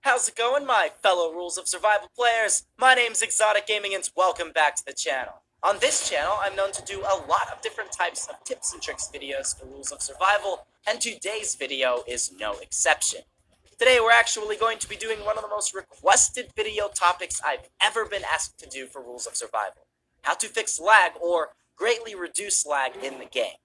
How's it going, my fellow Rules of Survival players? My name's Exotic Gaming and welcome back to the channel. On this channel, I'm known to do a lot of different types of tips and tricks videos for Rules of Survival, and today's video is no exception. Today we're actually going to be doing one of the most requested video topics I've ever been asked to do for Rules of Survival. How to fix lag or greatly reduce lag in the game.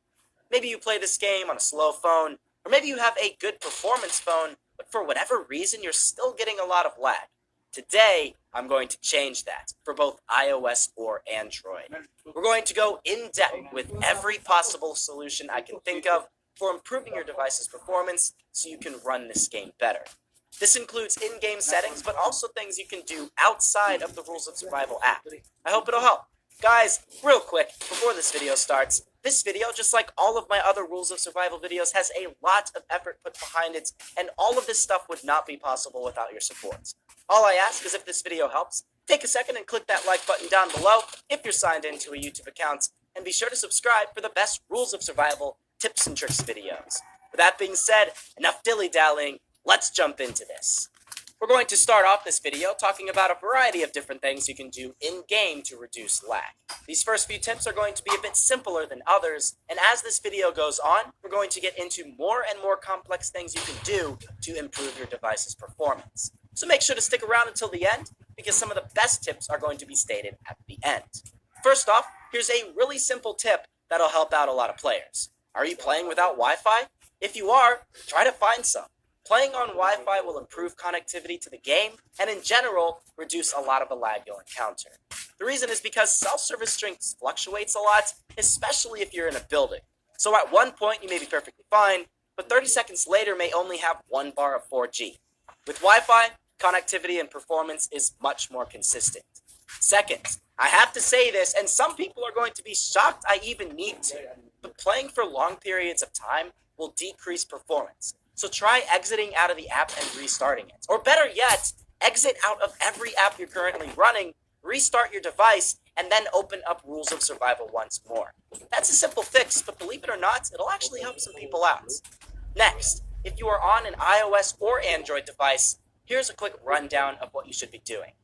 Maybe you play this game on a slow phone, or maybe you have a good performance phone, but for whatever reason you're still getting a lot of lag. Today, I'm going to change that for both iOS or Android. We're going to go in depth with every possible solution I can think of for improving your device's performance so you can run this game better. This includes in-game settings, but also things you can do outside of the Rules of Survival app. I hope it'll help. Guys, real quick, before this video starts, this video, just like all of my other Rules of Survival videos, has a lot of effort put behind it, and all of this stuff would not be possible without your support. All I ask is if this video helps, take a second and click that like button down below if you're signed into a YouTube account, and be sure to subscribe for the best Rules of Survival tips and tricks videos. With that being said, enough dilly-dallying, let's jump into this. We're going to start off this video talking about a variety of different things you can do in-game to reduce lag. These first few tips are going to be a bit simpler than others, and as this video goes on, we're going to get into more and more complex things you can do to improve your device's performance. So make sure to stick around until the end, because some of the best tips are going to be stated at the end. First off, here's a really simple tip that'll help out a lot of players. Are you playing without Wi-Fi? If you are, try to find some. Playing on Wi-Fi will improve connectivity to the game, and in general, reduce a lot of the lag you'll encounter. The reason is because cell-service strength fluctuates a lot, especially if you're in a building. So at one point, you may be perfectly fine, but 30 seconds later may only have 1 bar of 4G. With Wi-Fi, connectivity and performance is much more consistent. Second, I have to say this, and some people are going to be shocked I even need to, but playing for long periods of time will decrease performance. So try exiting out of the app and restarting it. Or better yet, exit out of every app you're currently running, restart your device, and then open up Rules of Survival once more. That's a simple fix, but believe it or not, it'll actually help some people out. Next, if you are on an iOS or Android device, here's a quick rundown of what you should be doing.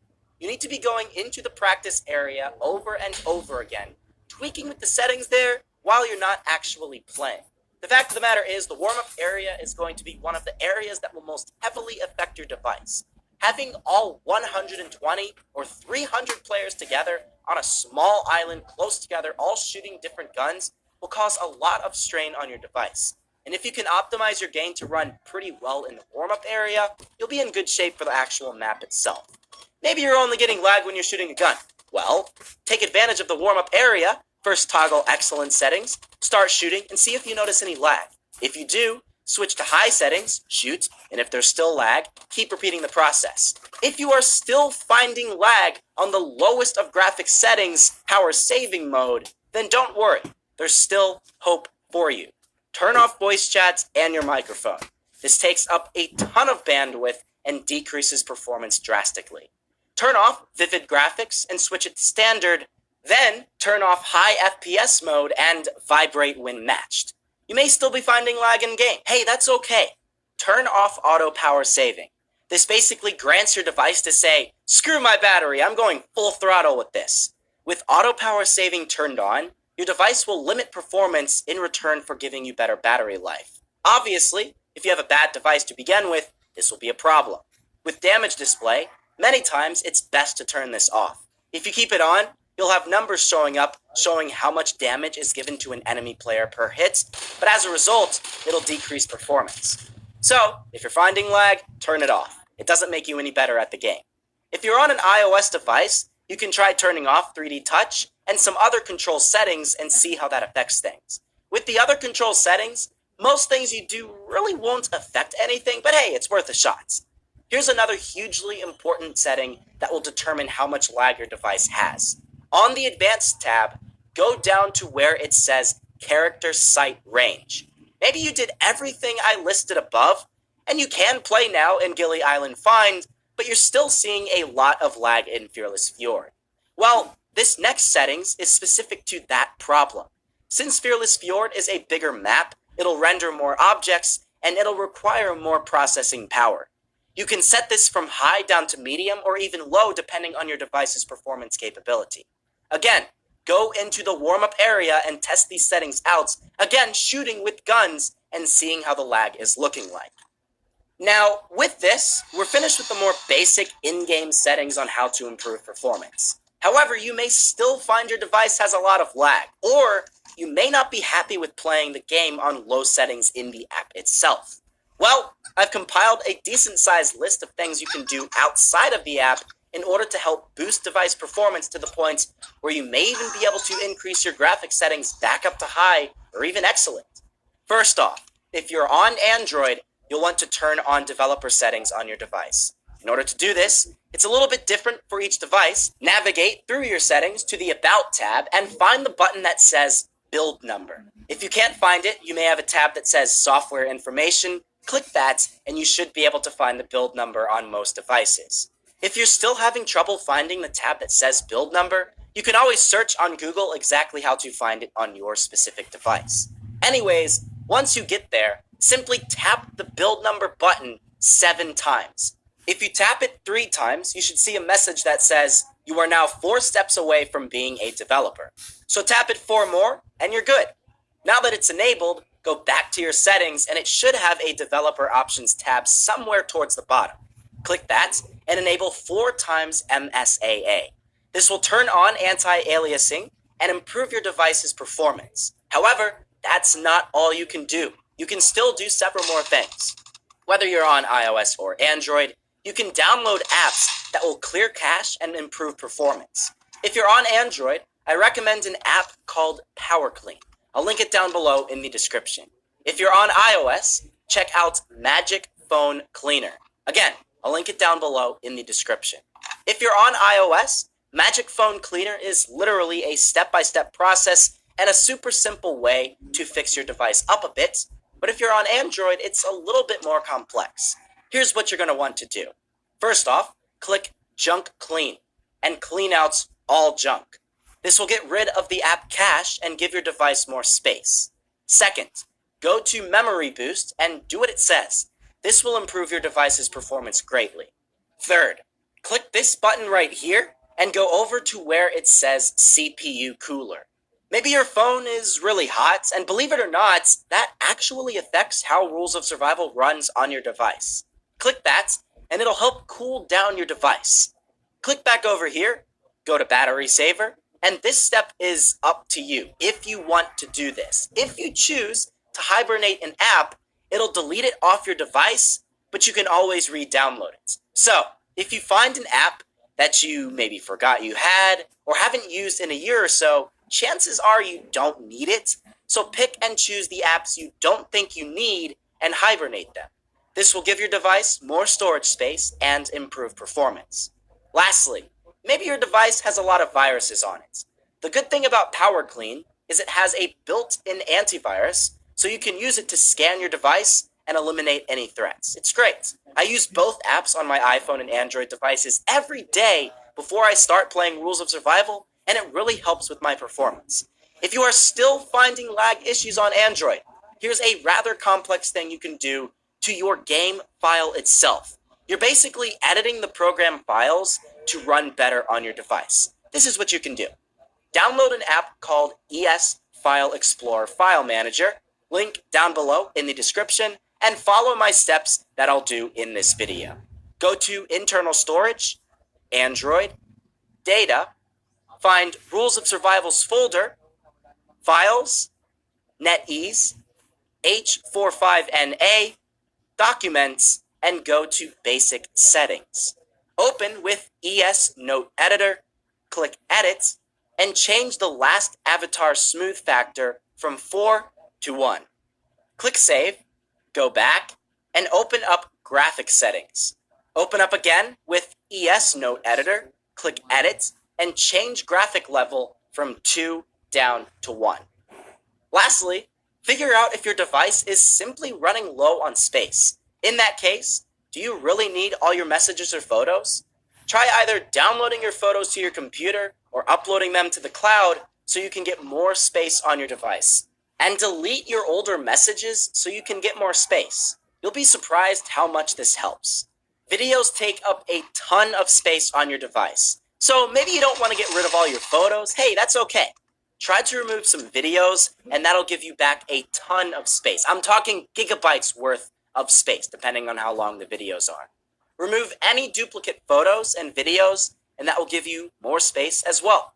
You need to be going into the practice area over and over again, tweaking with the settings there while you're not actually playing. The fact of the matter is, the warm-up area is going to be one of the areas that will most heavily affect your device. Having all 120 or 300 players together on a small island close together, all shooting different guns, will cause a lot of strain on your device. And if you can optimize your game to run pretty well in the warm-up area, you'll be in good shape for the actual map itself. Maybe you're only getting lag when you're shooting a gun. Well, take advantage of the warm-up area. First, toggle excellent settings, start shooting, and see if you notice any lag. If you do, switch to high settings, shoot, and if there's still lag, keep repeating the process. If you are still finding lag on the lowest of graphics settings, power saving mode, then don't worry, there's still hope for you. Turn off voice chats and your microphone. This takes up a ton of bandwidth and decreases performance drastically. Turn off vivid graphics and switch it to standard. Then, turn off high FPS mode and vibrate when matched. You may still be finding lag in-game. Hey, that's okay. Turn off auto power saving. This basically grants your device to say, screw my battery, I'm going full throttle with this. With auto power saving turned on, your device will limit performance in return for giving you better battery life. Obviously, if you have a bad device to begin with, this will be a problem. With damage display, many times it's best to turn this off. If you keep it on, you'll have numbers showing up showing how much damage is given to an enemy player per hit, but as a result, it'll decrease performance. So, if you're finding lag, turn it off. It doesn't make you any better at the game. If you're on an iOS device, you can try turning off 3D touch and some other control settings and see how that affects things. With the other control settings, most things you do really won't affect anything, but hey, it's worth a shot. Here's another hugely important setting that will determine how much lag your device has. On the Advanced tab, go down to where it says Character Sight Range. Maybe you did everything I listed above, and you can play now in Gili Island fine, but you're still seeing a lot of lag in Fearless Fjord. Well, this next settings is specific to that problem. Since Fearless Fjord is a bigger map, it'll render more objects, and it'll require more processing power. You can set this from high down to medium or even low depending on your device's performance capability. Again, go into the warm-up area and test these settings out, again shooting with guns and seeing how the lag is looking like. Now, with this, we're finished with the more basic in-game settings on how to improve performance. However, you may still find your device has a lot of lag, or you may not be happy with playing the game on low settings in the app itself. Well, I've compiled a decent-sized list of things you can do outside of the app in order to help boost device performance to the point where you may even be able to increase your graphics settings back up to high or even excellent. First off, if you're on Android, you'll want to turn on developer settings on your device. In order to do this, it's a little bit different for each device. Navigate through your settings to the About tab and find the button that says Build Number. If you can't find it, you may have a tab that says Software Information. Click that, and you should be able to find the build number on most devices. If you're still having trouble finding the tab that says Build Number, you can always search on Google exactly how to find it on your specific device. Anyways, once you get there, simply tap the Build Number button 7 times. If you tap it 3 times, you should see a message that says, you are now 4 steps away from being a developer. So tap it 4 more, and you're good. Now that it's enabled, go back to your settings, and it should have a Developer Options tab somewhere towards the bottom. Click that, and enable 4 times MSAA. This will turn on anti-aliasing and improve your device's performance. However, that's not all you can do. You can still do several more things. Whether you're on iOS or Android, you can download apps that will clear cache and improve performance. If you're on Android, I recommend an app called PowerClean. I'll link it down below in the description. If you're on iOS, check out Magic Phone Cleaner. Again, I'll link it down below in the description. If you're on iOS, Magic Phone Cleaner is literally a step-by-step process and a super simple way to fix your device up a bit. But if you're on Android, it's a little bit more complex. Here's what you're going to want to do. First off, click Junk Clean and clean out all junk. This will get rid of the app cache and give your device more space. Second, go to Memory Boost and do what it says. This will improve your device's performance greatly. Third, click this button right here and go over to where it says CPU Cooler. Maybe your phone is really hot, and believe it or not, that actually affects how Rules of Survival runs on your device. Click that, and it'll help cool down your device. Click back over here, go to Battery Saver, and this step is up to you if you want to do this. If you choose to hibernate an app, it'll delete it off your device, but you can always re-download it. So, if you find an app that you maybe forgot you had or haven't used in a year or so, chances are you don't need it. So pick and choose the apps you don't think you need and hibernate them. This will give your device more storage space and improve performance. Lastly, maybe your device has a lot of viruses on it. The good thing about PowerClean is it has a built-in antivirus, so you can use it to scan your device and eliminate any threats. It's great. I use both apps on my iPhone and Android devices every day before I start playing Rules of Survival, and it really helps with my performance. If you are still finding lag issues on Android, here's a rather complex thing you can do to your game file itself. You're basically editing the program files to run better on your device. This is what you can do. Download an app called ES File Explorer File Manager, link down below in the description, and follow my steps that I'll do in this video. Go to Internal Storage, Android, Data, find Rules of Survival's folder, Files, NetEase, H45NA, Documents, and go to Basic Settings. Open with ES Note Editor, click Edit, and change the last avatar smooth factor from 4 to 1. Click Save, go back, and open up Graphic Settings. Open up again with ES Note Editor, click Edit, and change graphic level from 2 down to 1. Lastly, figure out if your device is simply running low on space. In that case, do you really need all your messages or photos? Try either downloading your photos to your computer or uploading them to the cloud so you can get more space on your device. And delete your older messages so you can get more space. You'll be surprised how much this helps. Videos take up a ton of space on your device. So maybe you don't want to get rid of all your photos. Hey, that's okay. Try to remove some videos, and that'll give you back a ton of space. I'm talking gigabytes worth of space, depending on how long the videos are. Remove any duplicate photos and videos, and that will give you more space as well.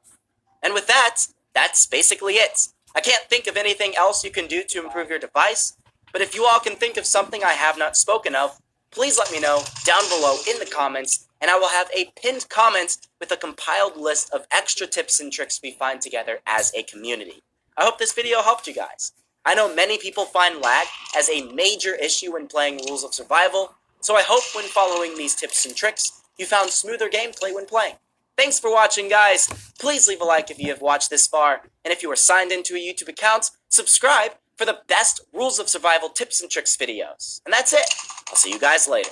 And with that, that's basically it. I can't think of anything else you can do to improve your device, but if you all can think of something I have not spoken of, please let me know down below in the comments, and I will have a pinned comment with a compiled list of extra tips and tricks we find together as a community. I hope this video helped you guys. I know many people find lag as a major issue when playing Rules of Survival, so I hope when following these tips and tricks, you found smoother gameplay when playing. Thanks for watching, guys. Please leave a like if you have watched this far, and if you are signed into a YouTube account, subscribe for the best Rules of Survival tips and tricks videos. And that's it. I'll see you guys later.